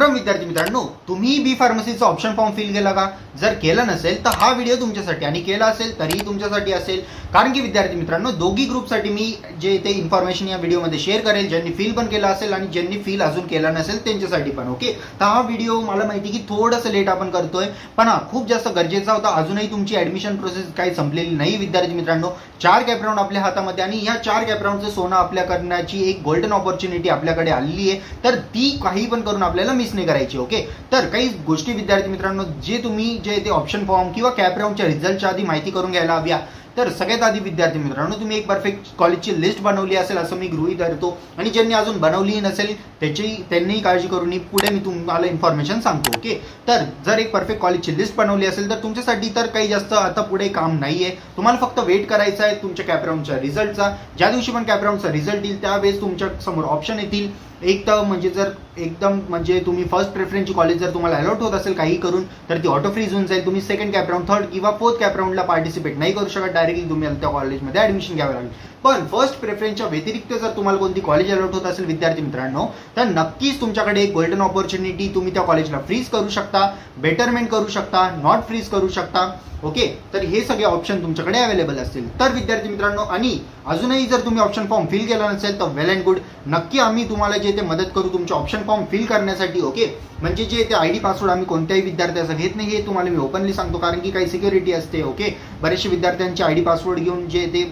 राम विद्यार्थी मित्रांनो, तुम्ही बी फार्मसीचा ऑप्शन फॉर्म फिल केला का? जर केला नसेल तर हा व्हिडिओ तुमच्यासाठी, आणि केला असेल तरीही तुमच्यासाठी असेल, कारण की विद्यार्थी मित्रांनो दोघी ग्रुपसाठी मी जे ते इन्फॉर्मेशन या व्हिडिओमध्ये शेअर करेल, ज्यांनी फील पण केला असेल आणि ज्यांनी फील अजून केला नसेल त्यांच्यासाठी पण. ओके, तर हा व्हिडिओ मला माहिती की थोडंसं लेट आपण करतोय, पण हा खूप जास्त गरजेचा होता. अजूनही तुमची ऍडमिशन प्रोसेस काही संपलेली नाही विद्यार्थी मित्रांनो. 4 कॅपराऊंड आपल्या हातामध्ये, आणि ह्या 4 कॅपराऊंडचं सोनं आपल्या करण्याची एक गोल्डन ऑपॉर्च्युनिटी आपल्याकडे आलेली आहे, तर ती काही पण करून आपल्याला मिस नाही करायची. ओके, तर काही गोष्टी विद्यार्थी मित्रांनो जे तुम्ही जे ते ऑप्शन फॉर्म किंवा कॅपराऊंडच्या रिझल्टच्या आधी माहिती करून घ्यायला हव्या. तर सगळ्यात आधी विद्यार्थी मित्रांनो तुम्ही एक परफेक्ट कॉलेजची लिस्ट बनवली असेल असं मी गृहीत धरतो, आणि ज्यांनी अजून बनवली नसेल त्यांनी काळजी करू नये, पुढे मी तुम्हाला इन्फॉर्मेशन सांगतो. ओके, तर जर एक परफेक्ट कॉलेजची लिस्ट बनवली असेल तर तुमच्यासाठी तर काही जास्त आता पुढे काम नाहीये. तुम्हाला फक्त वेट करायचं आहे तुमच्या कॅपराऊंडच्या रिझल्टचा. ज्या दिवशी पण कॅपराऊंडचा रिझल्ट येईल त्यावेळेस तुमच्या समोर ऑप्शन येतील. एक तर म्हणजे जर एकदम म्हणजे तुम्ही फर्स्ट प्रेफरन्सची कॉलेज जर तुम्हाला अलॉट होत असेल काही करून, तर ती ऑटो फ्रीज होऊन जाईल. तुम्ही सेकंड कॅपराऊंड, थर्ड किंवा फोर्थ कॅपराऊंडला पार्टिसिपेट नाही करू शकत, डायरेक्टली तुम्हाला त्या कॉलेजमध्ये ऍडमिशन घ्यावं लागेल. पण फर्स्ट प्रेफरन्सच्या व्यतिरिक्त जर तुम्हाला कोणती कॉलेज अलॉट होत असेल विद्यार्थी मित्रांनो, तर नक्कीच तुमच्याकडे एक गोल्डन ऑपॉर्च्युनिटी, तुम्ही त्या कॉलेजला फ्रीज करू शकता, बेटरमेंट करू शकता, नॉट फ्रीज करू शकता. ओके, तर हे सगळे ऑप्शन तुमच्याकडे अवेलेबल असतील. तर विद्यार्थी मित्रांनो, आणि अजूनही जर तुम्ही ऑप्शन फॉर्म फिल केला नसेल तर वेल अँड गुड, नक्की आम्ही तुम्हाला जे ते मदत करू तुमचे ऑप्शन फॉर्म फिल करण्यासाठी. ओके, म्हणजे जे ते आयडी पासवर्ड आम्ही कोणत्याही विद्यार्थ्याचं घेत नाही, हे तुम्हाला मी ओपनली सांगतो, कारण की काही सिक्युरिटी असते. ओके, बरेचसे विद्यार्थ्यांचे आयडी पासवर्ड घेऊन जे ते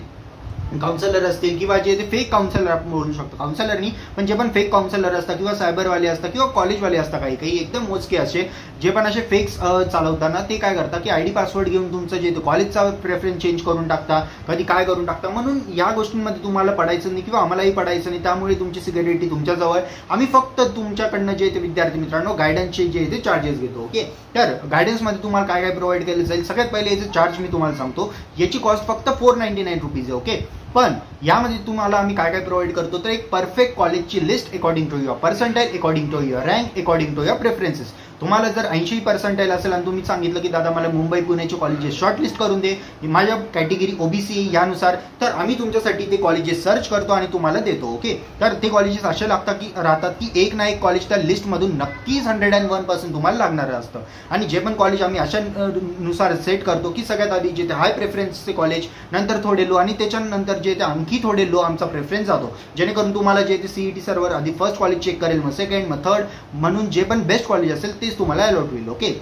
काउन्सिलर असतील किंवा जे ते फेक काउन्सिलर आपण बोलू शकतो, काउन्सिलर नाही पण जे पण फेक काउन्सिलर असतात किंवा सायबरवाले असतात किंवा कॉलेजवाले असतात, काही काही एकदम मोजके असे जे पण असे फेक्स चालवताना ते काय करतात की आयडी पासवर्ड घेऊन तुमचं जे कॉलेजचा प्रेफरन्स चेंज करून टाकता, कधी काय करून टाकता. म्हणून या गोष्टींमध्ये तुम्हाला पडायचं नाही किंवा आम्हालाही पडायचं नाही. त्यामुळे तुमची सिक्युरिटी तुमच्याजवळ, आम्ही फक्त तुमच्याकडनं जे ते विद्यार्थी मित्रांनो गायडन्सचे जे ते चार्जेस घेतो. ओके, तर गायडन्समध्ये तुम्हाला काय काय प्रोव्हाइड केलं जाईल, सगळ्यात पहिले याचे चार्ज मी तुम्हाला सांगतो. याची कॉस्ट फक्त 499 रुपीज आहे. ओके, पण यामध्ये तुम्हाला आम्ही काय काय प्रोव्हाइड करतो, तर एक परफेक्ट कॉलेजची list according to your percentile, according to your rank, according to your preferences. तुम्हाला जर 80 पर्सेंटाईल असेल आणि तुम्ही सांगितलं की दादा मला मुंबई पुण्याचे कॉलेजेस शॉर्टलिस्ट करून दे, माझ्या कॅटेगरी ओबीसी यानुसार, तर आम्ही तुमच्यासाठी ते कॉलेजेस सर्च करतो आणि तुम्हाला देतो. ओके, तर ते कॉलेजेस असे राहतात की एक ना एक कॉलेज त्या लिस्टमधून नक्कीच 101% तुम्हाला लागणारं असतं. आणि जे पण कॉलेज आम्ही अशा नुसार सेट करतो की सगळ्यात आधी जे ते हाय प्रेफरन्सचे कॉलेज, नंतर थोडे लो, आणि त्याच्यानंतर जे ते आणखी थोडे लो आमचा प्रेफरन्स जातो, जेणेकरून तुम्हाला जे ते सीईटी सर्व्हर आधी फर्स्ट कॉलेज चेक करेल, मग सेकंड, मग थर्ड, म्हणून जे पण बेस्ट कॉलेज असेल तेच तुम्हाला अलॉट होईल. ओके,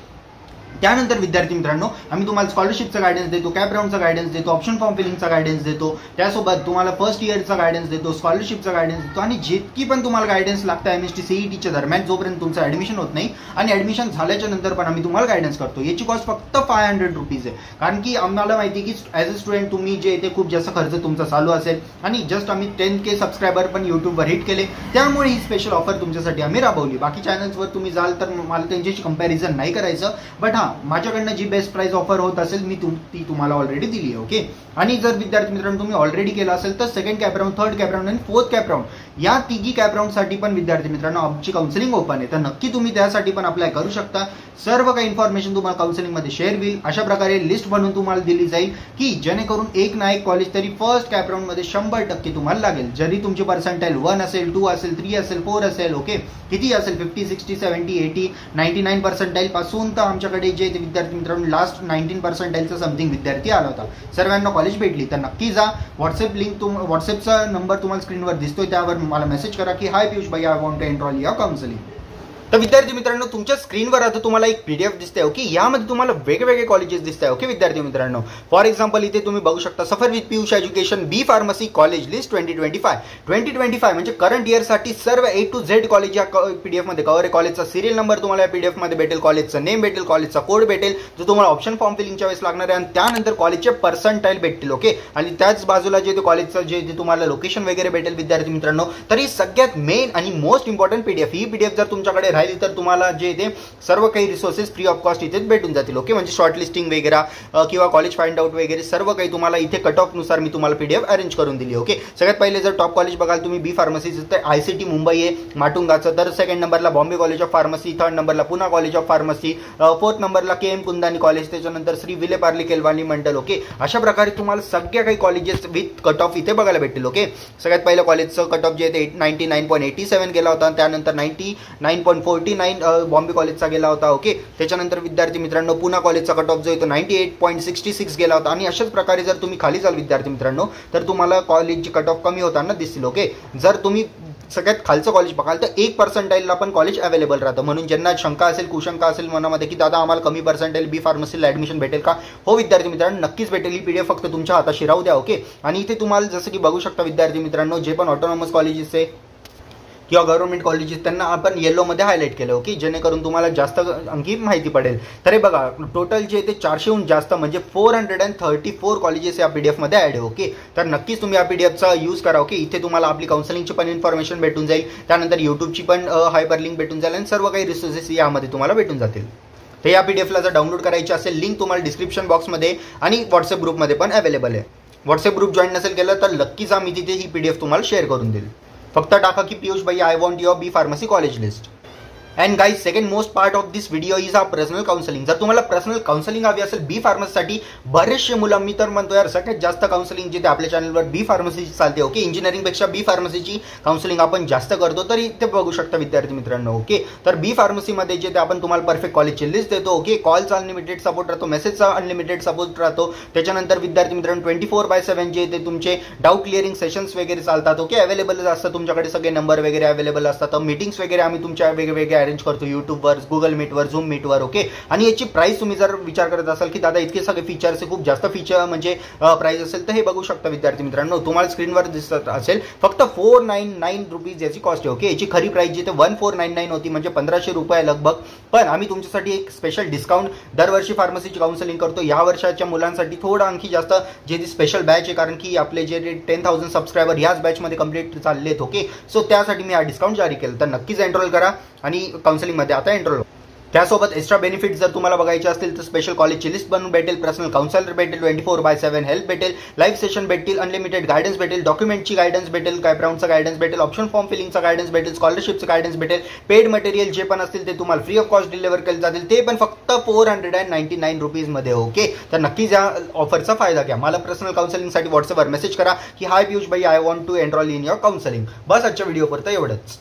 त्यानंतर विद्यार्थी मित्रांनो आम्ही तुम्हाला स्कॉलरशिपचा गायडन्स देतो, कॅपराऊंडचा गायडन्स देतो, ऑप्शन फॉर्म फिलिंगचा गायडन्स देतो, त्यासोबत तुम्हाला फर्स्ट इयरचा गायडन्स देतो, स्कॉलरशिपचा गायडन्स देतो, आणि जितकी पण तुम्हाला गायडन्स लागतं एमएसटी सीईटीच्या दरम्यान जोपर्यंत तुमचं ऍडमिशन होत नाही, आणि ऍडमिशन झाल्याच्या नंतर पण आम्ही तुम्हाला गायडन्स करतो. याची कॉस्ट फक्त 500 रुपीज आहे, कारण की आम्हाला माहिती की ॲज अ स्टुडंट तुम्ही जे ते खूप जास्त खर्च तुमचा चालू असेल, आणि जस्ट आम्ही 10K सबस्क्रायबर पण युट्यूबवर हिट केले, त्यामुळे ही स्पेशल ऑफर तुमच्यासाठी आम्ही राबवली. बाकी चॅनल्सवर तुम्ही जाल तर मला त्यांच्याशी कंपॅरिझन नाही करायचं, बट हां माझ्याकडनं जी बेस्ट प्राइस ऑफर होत असेल मी ती तुम्हाला ऑलरेडी दिली आहे. ओके, आणि जर विद्यार्थी मित्रांनो तुम्ही ऑलरेडी केला असेल तर सेकंड कॅपराऊंड, थर्ड कॅपराऊंड आणि फोर्थ कॅपराऊंड या तिघी कॅपराऊंडसाठी पण विद्यार्थी मित्रांनो आमची काउन्सिलिंग ओपन आहे, तर नक्की तुम्ही त्यासाठी पण अप्लाय करू शकता. सर्व काही इन्फॉर्मेशन तुम्हाला काउन्सिलिंगमध्ये शेअर होईल. अशा प्रकारे लिस्ट बनवून तुम्हाला दिली जाईल की जेणेकरून एक ना एक कॉलेज तरी फर्स्ट कॅपराऊंडमध्ये 100% तुम्हाला लागेल. जरी तुमची पर्सेंटाईल 1 असेल, 2 असेल, 3 असेल, 4 असेल, ओके किती असेल, 50, 60, 70, 80, 99 पर्सेंटाईल पासून तर आमच्याकडे जे विद्यार्थी मित्रांनो लास्ट 19 पर्सेंटाईलचा समथिंग विद्यार्थी आला होता, सर्वांना कॉलेज भेटली. तर नक्की जा, व्हॉट्सअप लिंक व्हॉट्सअपचा नंबर तुम्हाला स्क्रीनवर दिसतोय, त्यावर मला मेसेज करा की हाय पियुष भाई, I want to enrol your counselling. तर विद्यार्थी मित्रांनो तुमच्या स्क्रीनवर आता तुम्हाला एक पीडीएफ दिसते. ओके, यामध्ये तुम्हाला वेगवेगळे कॉलेजेस दिसत आहे. ओके विद्यार्थी मित्रांनो, फॉर एक्झाम्पल इथे तुम्ही बघू शकता Safar with Piyush Education B pharmacy college list 2025 म्हणजे करंट इयरसाठी सर्व A to Z कॉलेज या पीडीएफ मध्ये कव्हर आहे. कॉलेजचा सिरियल नंबर तुम्हाला या पीडीएफ मध्ये भेटेल, कॉलेजचं नेम भेटेल, कॉलेजचा कोड भेटेल जो तुम्हाला ऑप्शन फॉर्म फिलिंगच्या वेळेस लागणार आहे, आणि त्यानंतर कॉलेजचे पर्सेंटाईल भेटतील. ओके, आणि त्याच बाजूला जे ते कॉलेजचं जे तुम्हाला लोकेशन वगैरे भेटेल विद्यार्थी मित्रांनो. तर ही सगळ्यात मेन आणि मोस्ट इम्पॉर्टंट पीडीएफ, ही पीडीएफ जर तुमच्याकडे राहिली तर तुम्हाला जे ते सर्व काही रिसोर्सेस फ्री ऑफ कॉस्ट इथेच भेटून जातील. ओके, म्हणजे शॉर्ट लिस्टिंग वगैरे किंवा कॉलेज फाइंड आउट वगैरे सर्व काही तुम्हाला इथे कट ऑफ नुसार मी तुम्हाला पीडीएफ अरेंज करून दिली. ओके, सगळ्यात पहिले जर टॉप कॉलेज बघाल तुम्ही बी फार्मसीचं, तर ICT मुंबई आहे माटुंगाचं, तर सेकंड नंबरला Bombay college of pharmacy, third नंबरला Poona college of pharmacy, fourth नंबरला KM कुंदानी कॉलेज, त्याच्यानंतर श्री विले पार्ले केलवानी मंडल. ओके, अशा प्रकारे तुम्हाला सगळ्या काही कॉलेजेस विथ कट ऑफ इथे बघायला भेटतील. ओके, सगळ्यात पहिलं कॉलेजचं कट ऑफ जे 99.87 गेला होता, त्यानंतर 99.4 99 बॉम्बे कॉलेजचा गेला होता. ओके, त्याच्यानंतर विद्यार्थी मित्रांनो पुना कॉलेजचा कट ऑफ जो आहे तो 98.66 गेला होता. आणि अशाच प्रकारे जर तुम्ही खाली जाल विद्यार्थी मित्रांनो तर तुम्हाला कॉलेजची कट ऑफ कमी होताना दिसतील. ओके, जर तुम्ही सगळ्यात खालचं कॉलेज बघाल तर 1% पण कॉलेज अवेलेबल राहतं. म्हणून ज्यांना शंका असेल, कुशंका असेल मनामध्ये की दादा आम्हाला कमी पर्सेंटाईल बी फार्मसीला ॲडमिशन भेटेल का, हो विद्यार्थी मित्रांनो नक्कीच भेटेल. ही PDF फक्त तुमच्या हाताशी राहू द्या. ओके, आणि इथे तुम्हाला जसं की बघू शकता विद्यार्थी मित्रांनो जे पण ऑटोनॉमस कॉलेजेस आहे किंवा गव्हर्नमेंट कॉलेजेस त्यांना आपण येलोमध्ये हायलाईट केलं. ओके, जेणेकरून तुम्हाला जास्त आणखी माहिती पडेल. तर हे बघा टोटल जे ते 400हून जास्त म्हणजे 434 कॉलेजेस या PDF मध्ये ॲड आहे. ओके, तर नक्कीच तुम्ही या PDFचा यूज करा. ओके, इथे तुम्हाला आपली काउन्सिलिंगची पण इन्फॉर्मेशन भेटून जाईल, त्यानंतर यूट्यूबची पण हायपर लिंक भेटून जाईल आणि सर्व काही रिसोर्सेस यामध्ये तुम्हाला भेटून जातील. तर या PDFला जर डाउनलोड करायची असेल लिंक तुम्हाला डिस्क्रिप्शन बॉक्समध्ये आणि व्हॉट्सअप ग्रुपमध्ये पण अवेलेबल आहे. व्हॉट्सअप ग्रुप जॉईन नसेल केलं तर नक्कीच आम्ही तिथे ही PDF तुम्हाला शेअर करून देईल. फक्त टाका की पियुष भाई I want your B pharmacy college list. And guys second most part of this video is a personal counselling. जर तुम्हाला पर्सनल काउन्सिलिंग हवी असेल बी फार्मसीसाठी, बरेचसे मुलं मी तर म्हणतो यार सगळ्यात जास्त काउन्सिलिंग जिथे आपल्या चॅनलवर बी फार्मसीची चालते. ओके, इंजिनिअरिंगपेक्षा बी फार्मसीची काउन्सिलिंग आपण जास्त करतो, तरी ते बघू शकता विद्यार्थी मित्रांनो. ओके, तर बी फार्मसीमध्ये जे ते आपण तुम्हाला परफेक्ट कॉलेजची लिस्ट देतो. ओके, कॉलचा अनलिमिटेड सपोर्ट राहतो, मेसेजचा अनलिमिटेड सपोर्ट राहतो. त्याच्यानंतर विद्यार्थी मित्रांनो 24/7 जे ते तुमचे डाऊट क्लिअरिंग सेशन्स वगैरे चालतात. ओके, अवेलेबल असतात तुमच्याकडे सगळे नंबर वगैरे अवेलेबल असतात. मीटिंग्स वगैरे आम्ही तुमच्या वेगवेगळे अरेंज करतो यूट्यूबवर, गुगल मीटवर, झूम मीटवर. ओके, आणि याची प्राइस तुम्ही जर विचार करत असाल की दादा इतके सगळे फीचर्स खूप जास्त फीचर म्हणजे प्राइस असेल तर हे बघू शकता विद्यार्थी मित्रांनो. तुम्हाला स्क्रीनवर दिसत असेल फक्त 499 रुपीज याची कॉस्ट आहे. ओके, याची खरी प्राइस जिथे 1499 होती म्हणजे 1500 रुपये लगभग. पण आम्ही तुमच्यासाठी एक स्पेशल डिस्काउंट दरवर्षी फार्मसीची काउन्सिलिंग करतो. या वर्षाच्या मुलांसाठी थोडं आणखी जास्त जे स्पेशल बॅच आहे, कारण की आपले जे 10,000 सबस्क्रायबर याच बॅचमध्ये कंप्लीट चालले आहेत. ओके, सो त्यासाठी मी हा डिस्काउंट जारी केलं. तर नक्कीच एनरोल करा आणि काउन्सिलिंगमध्ये आता एनरोल. त्यासोबत एक्स्ट्रा बेनिफिट जर तुम्हाला बघायचे असतील तर स्पेशल कॉलेजची लिस्ट बनवून भेटेल, पर्सनल काउन्सिलर भेटेल, 24/7 हेल्प भेटेल, लाईव्ह सेशन भेटेल, अनलिमिटेड गायडन्स भेटेल, डॉक्युमेंटची गायडन्स भेटेल, कॅपराऊंडचा गायडन्स भेटेल, ऑप्शन फॉर्म फिलिंगचा गायडन्स भेटेल, स्कॉलरशिपचं गायडन्स भेटेल, पेड मटेरियल जे पण असतील ते तुम्हाला फ्री ऑफ कॉस्ट डिलिव्हर केले जातील, ते पण फक्त 499 रुपीजमध्ये. ओके, तर नक्कीच या ऑफरचा फायदा घ्या. मला पर्सनल काउन्सिलिंगसाठी व्हॉट्सअपवर मेसेज करा की हाय पियुष भाई I want to enrol in your counselling. बस आजच्या व्हिडिओपर्यंत एवढंच.